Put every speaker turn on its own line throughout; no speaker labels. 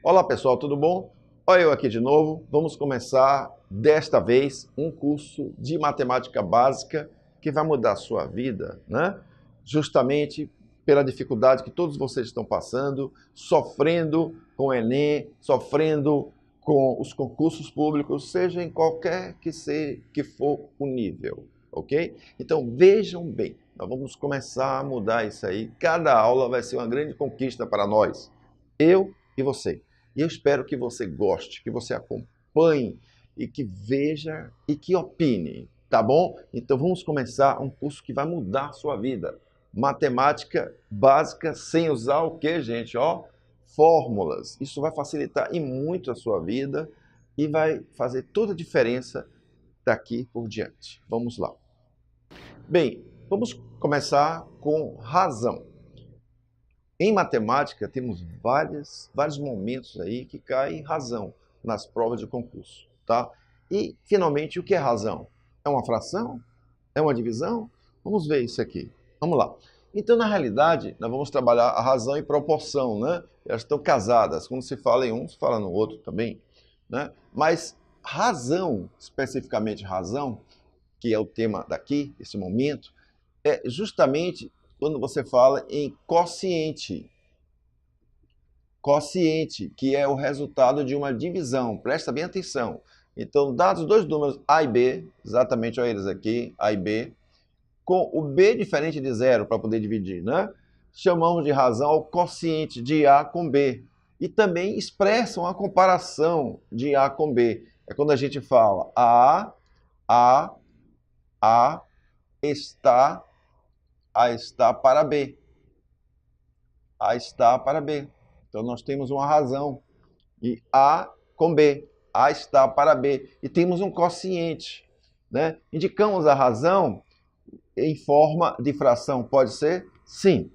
Olá pessoal, tudo bom? Olha eu aqui de novo. Vamos começar desta vez um curso de matemática básica que vai mudar a sua vida, né? Justamente pela dificuldade que todos vocês estão passando, sofrendo com o Enem, sofrendo com os concursos públicos, seja em qualquer que for o nível, ok? Então vejam bem, nós vamos começar a mudar isso aí. Cada aula vai ser uma grande conquista para nós, eu e você. E eu espero que você goste, que você acompanhe e que veja e que opine, tá bom? Então vamos começar um curso que vai mudar a sua vida. Matemática básica sem usar o que, gente? Ó, fórmulas. Isso vai facilitar e muito a sua vida e vai fazer toda a diferença daqui por diante. Vamos lá. Bem, vamos começar com razão. Em matemática, temos vários momentos aí que caem razão nas provas de concurso, tá? E, finalmente, o que é razão? É uma fração? É uma divisão? Vamos ver isso aqui. Vamos lá. Então, na realidade, nós vamos trabalhar a razão e proporção, né? Elas estão casadas. Quando se fala em um, se fala no outro também, né? Mas razão, especificamente razão, que é o tema daqui, esse momento, é justamente quando você fala em quociente. Quociente, que é o resultado de uma divisão. Presta bem atenção. Então, dados dois números A e B, exatamente olha eles aqui, A e B, com o B diferente de zero para poder dividir, né? Chamamos de razão ao quociente de A com B. E também expressam a comparação de A com B. É quando a gente fala A está para B. A está para B. Então, nós temos uma razão. E A com B. A está para B. E temos um quociente, né? Indicamos a razão em forma de fração. Pode ser? Sim.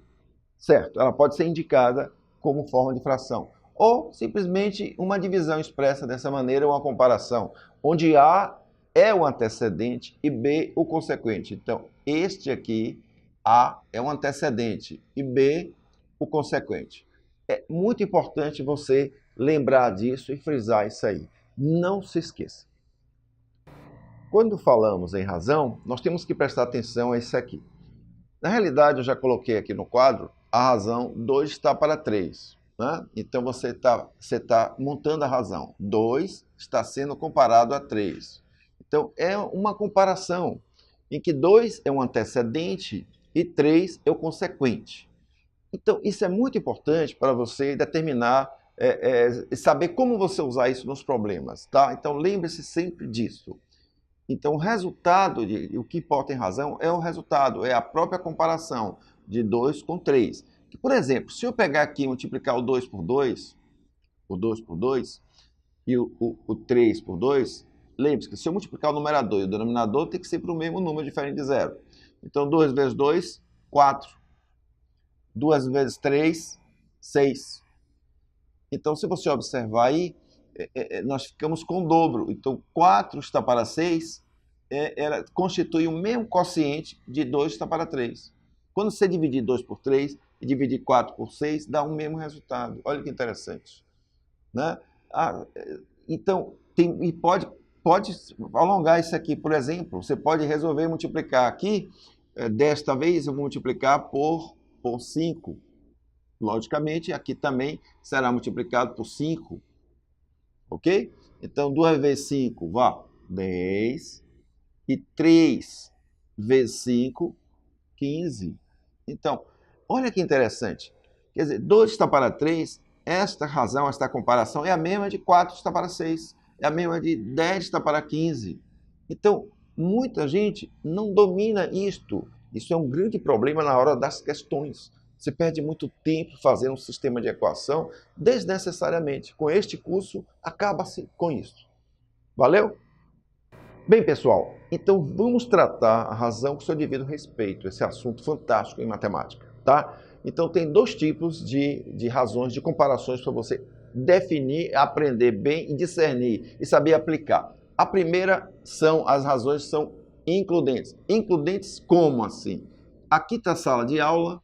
Certo. Ela pode ser indicada como forma de fração. Ou simplesmente uma divisão expressa dessa maneira, uma comparação, onde A é o antecedente e B o consequente. Então, este aqui, A é o antecedente e B o consequente. É muito importante você lembrar disso e frisar isso aí. Não se esqueça. Quando falamos em razão, nós temos que prestar atenção a isso aqui. Na realidade, eu já coloquei aqui no quadro a razão 2 está para 3. Né? Então, você tá montando a razão. 2 está sendo comparado a 3. Então, é uma comparação em que 2 é um antecedente e 3 é o consequente. Então, isso é muito importante para você determinar, saber como você usar isso nos problemas, tá? Então, lembre-se sempre disso. Então, o resultado, o que importa em razão, é o resultado, é a própria comparação de 2 com 3. Por exemplo, se eu pegar aqui e multiplicar o 2 por 2, o 2 por 2, e o 3 por 2, lembre-se que se eu multiplicar o numerador e o denominador, tem que ser para o mesmo número diferente de zero. Então, 2 vezes 2, 4. 2 vezes 3, 6. Então, se você observar aí, nós ficamos com o dobro. Então, 4 está para 6, ela constitui o mesmo quociente de 2 está para 3. Quando você dividir 2 por 3 e dividir 4 por 6, dá o mesmo resultado. Olha que interessante. Né? Então, pode alongar isso aqui. Por exemplo, você pode resolver multiplicar aqui, desta vez eu vou multiplicar por 5. Logicamente, aqui também será multiplicado por 5. Ok? Então, 2 vezes 5, 10. E 3 vezes 5, 15. Então, olha que interessante. Quer dizer, 2 está para 3, esta razão, esta comparação é a mesma de 4 está para 6. É a mesma de 10 está para 15. Então, muita gente não domina isto. Isso é um grande problema na hora das questões. Você perde muito tempo fazendo um sistema de equação desnecessariamente. Com este curso, acaba-se com isso. Valeu? Bem, pessoal, então vamos tratar a razão com seu devido respeito, esse assunto fantástico em matemática, tá? Então tem dois tipos de razões, de comparações para você definir, aprender bem e discernir e saber aplicar. A primeira as razões são includentes. Includentes como assim? Aqui está a sala de aula,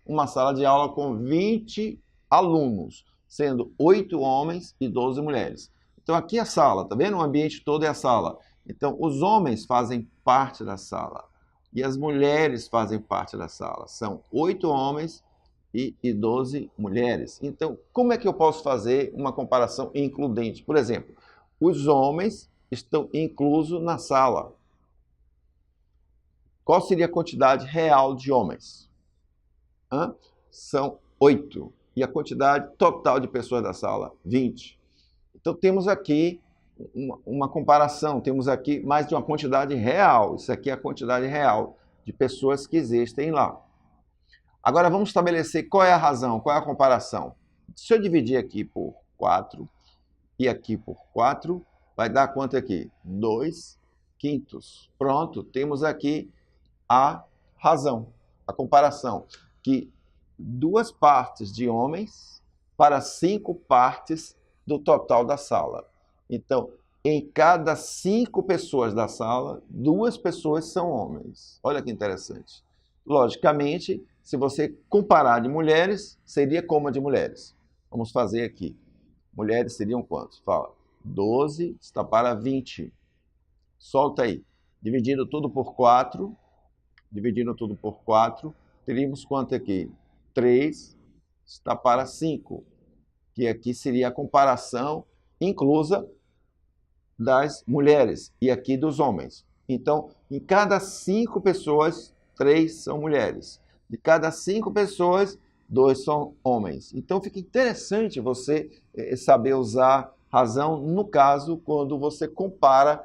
uma sala de aula com 20 alunos. sendo 8 homens e 12 mulheres. Então aqui é a sala, tá vendo? O ambiente todo é a sala. Então os homens fazem parte da sala e as mulheres fazem parte da sala. São 8 homens e 12 mulheres. Então, como é que eu posso fazer uma comparação includente? Por exemplo, os homens estão inclusos na sala. Qual seria a quantidade real de homens? São 8. E a quantidade total de pessoas da sala? 20. Então, temos aqui uma comparação. Temos aqui mais de uma quantidade real. Isso aqui é a quantidade real de pessoas que existem lá. Agora, vamos estabelecer qual é a razão, qual é a comparação. Se eu dividir aqui por 4 e aqui por 4, vai dar quanto aqui? 2/5. Pronto, temos aqui a razão, a comparação, que 2 partes de homens para 5 partes do total da sala. Então, em cada 5 pessoas da sala, 2 pessoas são homens. Olha que interessante. Logicamente, se você comparar de mulheres, seria como a de mulheres. Vamos fazer aqui. Mulheres seriam quantos? Fala. 12 está para 20. Solta aí. Dividindo tudo por 4. Dividindo tudo por 4. Teríamos quanto aqui? 3 está para 5. Que aqui seria a comparação inclusa das mulheres e aqui dos homens. Então, em cada 5 pessoas, 3 são mulheres. De cada 5 pessoas, 2 são homens. Então, fica interessante você saber usar razão no caso quando você compara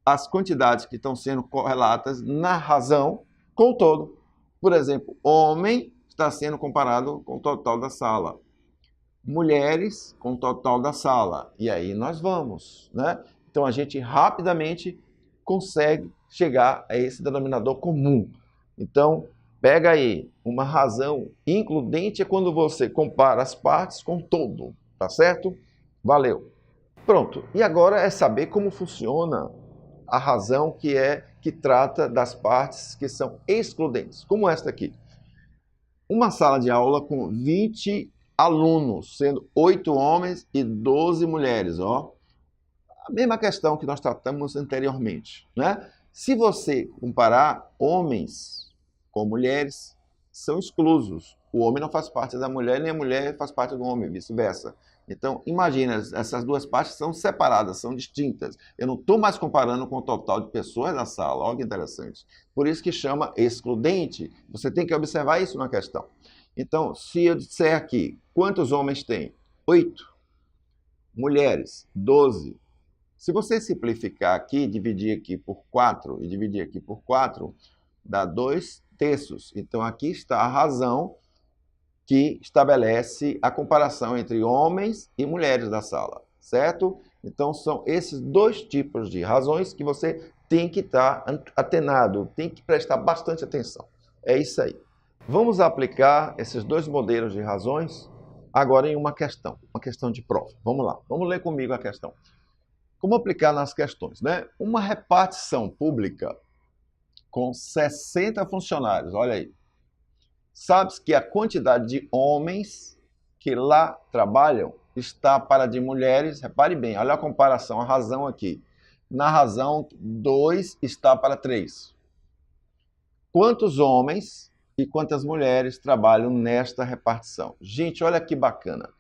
as quantidades que estão sendo correlatas na razão com o todo. Por exemplo, homem está sendo comparado com o total da sala. Mulheres com o total da sala. E aí nós vamos, né? Então, a gente rapidamente consegue chegar a esse denominador comum. Então, pega aí, uma razão includente é quando você compara as partes com o todo, tá certo? Valeu. Pronto. E agora é saber como funciona a razão que trata das partes que são excludentes, como esta aqui. Uma sala de aula com 20 alunos, sendo 8 homens e 12 mulheres, ó. A mesma questão que nós tratamos anteriormente, né? Se você comparar homens com mulheres, são exclusos. O homem não faz parte da mulher, nem a mulher faz parte do homem, vice-versa. Então, imagina, essas 2 partes são separadas, são distintas. Eu não estou mais comparando com o total de pessoas da sala. Olha que interessante. Por isso que chama excludente. Você tem que observar isso na questão. Então, se eu disser aqui, quantos homens tem? 8. Mulheres, 12. Se você simplificar aqui, dividir aqui por 4 e dividir aqui por 4, dá 2/3. Então, aqui está a razão que estabelece a comparação entre homens e mulheres da sala, certo? Então, são esses 2 tipos de razões que você tem que estar atenado, tem que prestar bastante atenção. É isso aí. Vamos aplicar esses 2 modelos de razões agora em uma questão de prova. Vamos lá, vamos ler comigo a questão. Como aplicar nas questões, né? Uma repartição pública com 60 funcionários, olha aí. Sabe-se que a quantidade de homens que lá trabalham está para de mulheres, repare bem, olha a comparação, a razão aqui. Na razão, 2 está para 3. Quantos homens e quantas mulheres trabalham nesta repartição? Gente, olha que bacana.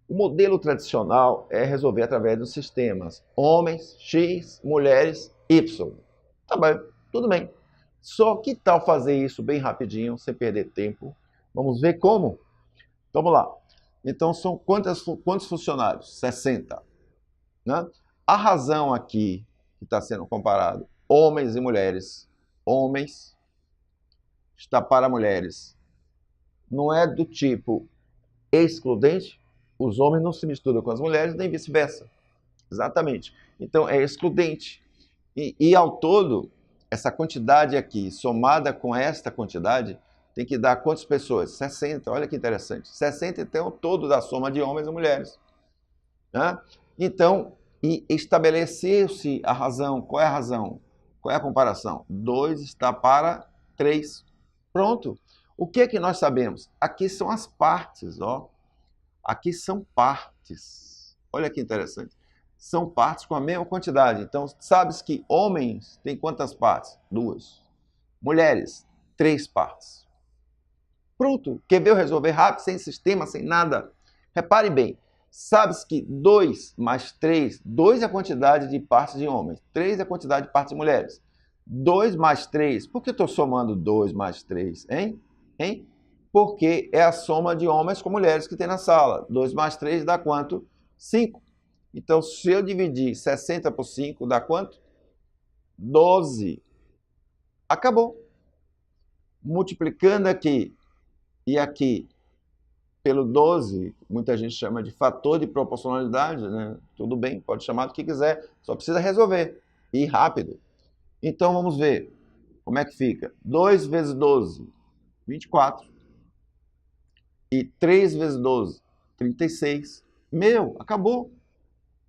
O modelo tradicional é resolver através dos sistemas homens, X, mulheres, Y. Tá bem, tudo bem. Só que tal fazer isso bem rapidinho, sem perder tempo? Vamos ver como? Então, vamos lá. Então, são quantos funcionários? 60. Né? A razão aqui que está sendo comparado, homens e mulheres. Homens está para mulheres. Não é do tipo excludente? Os homens não se misturam com as mulheres, nem vice-versa. Exatamente. Então, é excludente. E ao todo, essa quantidade aqui, somada com esta quantidade, tem que dar quantas pessoas? 60. Olha que interessante. 60, então, todo da soma de homens e mulheres. Né? Então, estabeleceu-se a razão. Qual é a razão? Qual é a comparação? 2 está para 3. Pronto. O que é que nós sabemos? Aqui são as partes, ó. Aqui são partes. Olha que interessante. São partes com a mesma quantidade. Então, sabes que homens têm quantas partes? 2. Mulheres, 3 partes. Pronto. Quer ver eu resolver rápido, sem sistema, sem nada? Repare bem. Sabes que 2 mais 3, 2 é a quantidade de partes de homens, 3 é a quantidade de partes de mulheres. 2 mais 3, por que eu estou somando 2 mais 3, hein? Porque é a soma de homens com mulheres que tem na sala. 2 mais 3 dá quanto? 5. Então, se eu dividir 60 por 5, dá quanto? 12. Acabou. Multiplicando aqui e aqui pelo 12, muita gente chama de fator de proporcionalidade, né? Tudo bem, pode chamar do que quiser, só precisa resolver, e rápido. Então, vamos ver como é que fica. 2 vezes 12, 24. E 3 vezes 12, 36. Meu, acabou.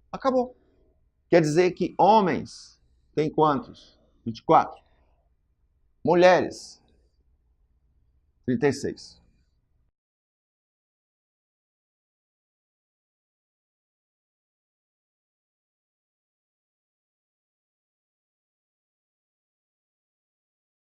Acabou. Quer dizer que homens têm quantos? 24. Mulheres, 36.